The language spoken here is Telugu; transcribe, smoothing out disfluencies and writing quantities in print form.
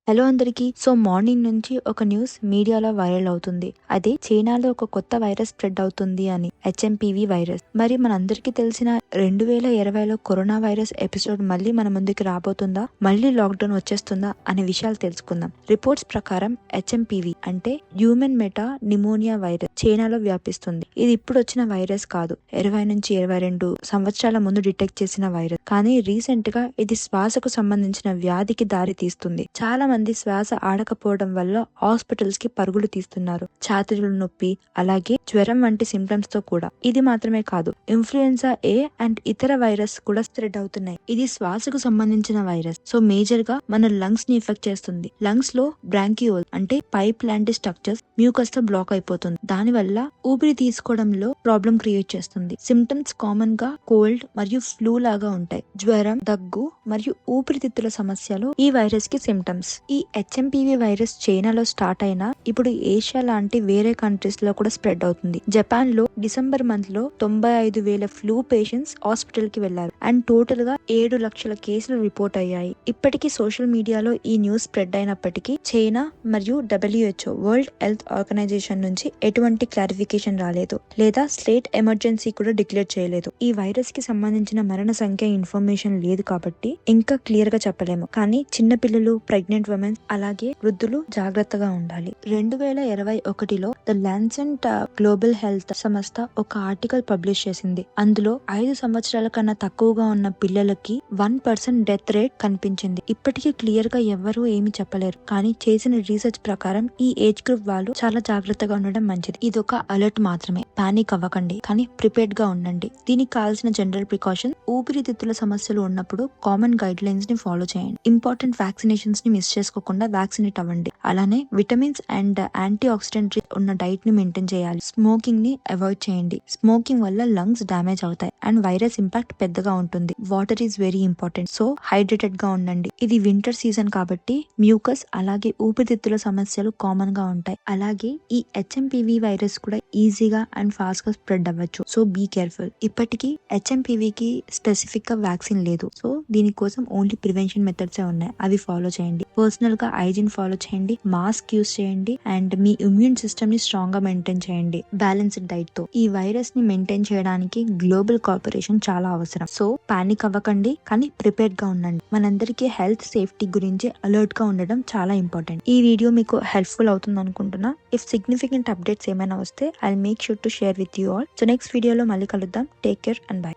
హలో అందరికి. సో మార్నింగ్ నుంచి ఒక న్యూస్ మీడియాలో వైరల్ అవుతుంది. అదే చైనాలో ఒక కొత్త వైరస్ స్ప్రెడ్ అవుతుంది అని, హెచ్ఎంపీవీ వైరస్. మరి మనందరికీ తెలిసిన 2020లో కరోనా వైరస్ ఎపిసోడ్ మళ్ళీ మన ముందుకు రాబోతుందా, మళ్ళీ లాక్డౌన్ వచ్చేస్తుందా అనే విషయాలు తెలుసుకుందాం. రిపోర్ట్స్ ప్రకారం హెచ్ఎంపీవీ అంటే హ్యూమన్ మెటా నిమోనియా వైరస్ చైనాలో వ్యాపిస్తుంది. ఇది ఇప్పుడు వచ్చిన వైరస్ కాదు, 20 నుంచి 22 సంవత్సరాల ముందు డిటెక్ట్ చేసిన వైరస్. కానీ రీసెంట్ గా ఇది శ్వాసకు సంబంధించిన వ్యాధికి దారి తీస్తుంది. చాలా మంది శ్వాస ఆడకపోవడం వల్ల హాస్పిటల్స్ కి పరుగులు తీస్తున్నారు. ఛాతీలో నొప్పి, అలాగే జ్వరం వంటి సింప్టమ్స్ తో కూడా. ఇది మాత్రమే కాదు, ఇన్ఫ్లుయెన్జా ఏ అండ్ ఇతర వైరస్ కూడా స్ప్రెడ్ అవుతున్నాయి. ఇది శ్వాసకు సంబంధించిన వైరస్. సో మేజర్ గా మన లంగ్స్ ని ఎఫెక్ట్ చేస్తుంది. లంగ్స్ లో బ్రాంకియోల్ అంటే పైప్ లాంటి స్ట్రక్చర్స్ మ్యూకస్ తో బ్లాక్ అయిపోతుంది. దాని వల్ల ఊపిరి తీసుకోవడంలో ప్రాబ్లం క్రియేట్ చేస్తుంది. సిమ్టమ్స్ కామన్ గా కోల్డ్ మరియు ఫ్లూ లాగా ఉంటాయి. జ్వరం, దగ్గు మరియు ఊపిరితిత్తుల సమస్యలు ఈ వైరస్ కి సిమ్టమ్స్. ఈ హెచ్ఎంపీవీ వైరస్ చైనాలో స్టార్ట్ అయినా ఇప్పుడు ఏషియా లాంటి వేరే కంట్రీస్ లో కూడా స్ప్రెడ్ అవుతుంది. జపాన్ లో డిసెంబర్ మంత్ లో 95,000 ఫ్లూ పేషెంట్స్ హాస్పిటల్ కి వెళ్లారు అండ్ టోటల్ గా 7 లక్షల కేసులు రిపోర్ట్ అయ్యాయి. ఇప్పటికీ సోషల్ మీడియాలో ఈ న్యూస్ స్ప్రెడ్ అయినప్పటికీ చైనా మరియు WHO వరల్డ్ హెల్త్ ఆర్గనైజేషన్ నుంచి ఎటువంటి క్లారిఫికేషన్ రాలేదు, లేదా స్టేట్ ఎమర్జెన్సీ కూడా డిక్లేర్ చేయలేదు. ఈ వైరస్ కి సంబంధించిన మరణ సంఖ్య ఇన్ఫర్మేషన్ లేదు కాబట్టి ఇంకా క్లియర్ గా చెప్పలేము. కానీ చిన్న పిల్లలు, ప్రెగ్నెంట్ ఉమెన్ అలాగే వృద్ధులు జాగ్రత్తగా ఉండాలి. 2021లో ద లాన్సెట్ గ్లోబల్ హెల్త్ సంస్థ ఒక ఆర్టికల్ పబ్లిష్ చేసింది. అందులో 5 సంవత్సరాల కన్నా తక్కువగా ఉన్న పిల్లలకి 1% డెత్ రేట్ కనిపించింది. ఇప్పటికీ క్లియర్ గా ఎవ్వరూ ఏమి చెప్పలేరు. కానీ చేసిన రీసెర్చ్ ప్రకారం ఈ ఏజ్ గ్రూప్ వాళ్ళు చాలా జాగ్రత్తగా ఉండడం మంచిది. ఇది ఒక అలర్ట్ మాత్రమే, పానిక్ అవ్వకండి, కానీ ప్రిపేర్డ్ గా ఉండండి. దీనికి కావాల్సిన జనరల్ ప్రికాషన్: ఊపిరితిత్తుల సమస్యలు ఉన్నప్పుడు కామన్ గైడ్ లైన్స్ ని ఫాలో చేయండి. ఇంపార్టెంట్ వ్యాక్సినేషన్స్ ని మిస్ చేసుకోకుండా వ్యాక్సినేట్ అవ్వండి. అలానే విటమిన్స్ అండ్ యాంటీ ఆక్సిడెంట్ ఉన్న డైట్ ని మెయింటైన్ చేయాలి. స్మోకింగ్ ని అవాయిడ్ చేయండి. స్మోకింగ్ వల్ల లంగ్స్ డ్యామేజ్ అవుతాయి అండ్ వైరస్ ఇంపాక్ట్ పెద్దగా ఉంటుంది. Water is very important, so hydrated గా ఉండండి. ఇది వింటర్ సీజన్ కాబట్టి మ్యూకస్ అలాగే ఊపిరితిత్తుల సమస్యలు కామన్ గా ఉంటాయి. అలాగే ఈ హెచ్ఎంపీవీ వైరస్ కూడా ఈజీగా అండ్ ఫాస్ట్ గా స్ప్రెడ్ అవ్వచ్చు. So be careful. ఇప్పటికీ హెచ్ఎంపీవీకి స్పెసిఫిక్ గా వ్యాక్సిన్ లేదు. సో దీనికోసం ఓన్లీ ప్రివెన్షన్ మెథడ్స్ ఉన్నాయి, అవి ఫాలో చేయండి. పర్సనల్ గా హైజీన్ ఫాలో చేయండి, మాస్క్ యూస్ చేయండి అండ్ మీ ఇమ్యూన్ సిస్టమ్ ని స్ట్రాంగ్ గా మెయింటైన్ చేయండి బ్యాలెన్స్డ్ డైట్ తో. ఈ వైరస్ ని మెయింటైన్ చేయడానికి గ్లోబల్ కోఆపరేషన్ చాలా అవసరం. సో పానిక్ అవ్వకండి, కానీ ప్రిపేర్డ్ గా ఉండండి. మనందరికీ హెల్త్ సేఫ్టీ గురించి అలర్ట్ గా ఉండడం చాలా ఇంపార్టెంట్. ఈ వీడియో మీకు హెల్ప్ఫుల్ అవుతుంది అనుకుంటున్నా. ఇఫ్ సిగ్నిఫికెంట్ అప్డేట్స్ ఏమైనా వస్తే I make sure to share with you all. So next వీడియోలో మళ్ళీ కలుద్దాం. Take care and by.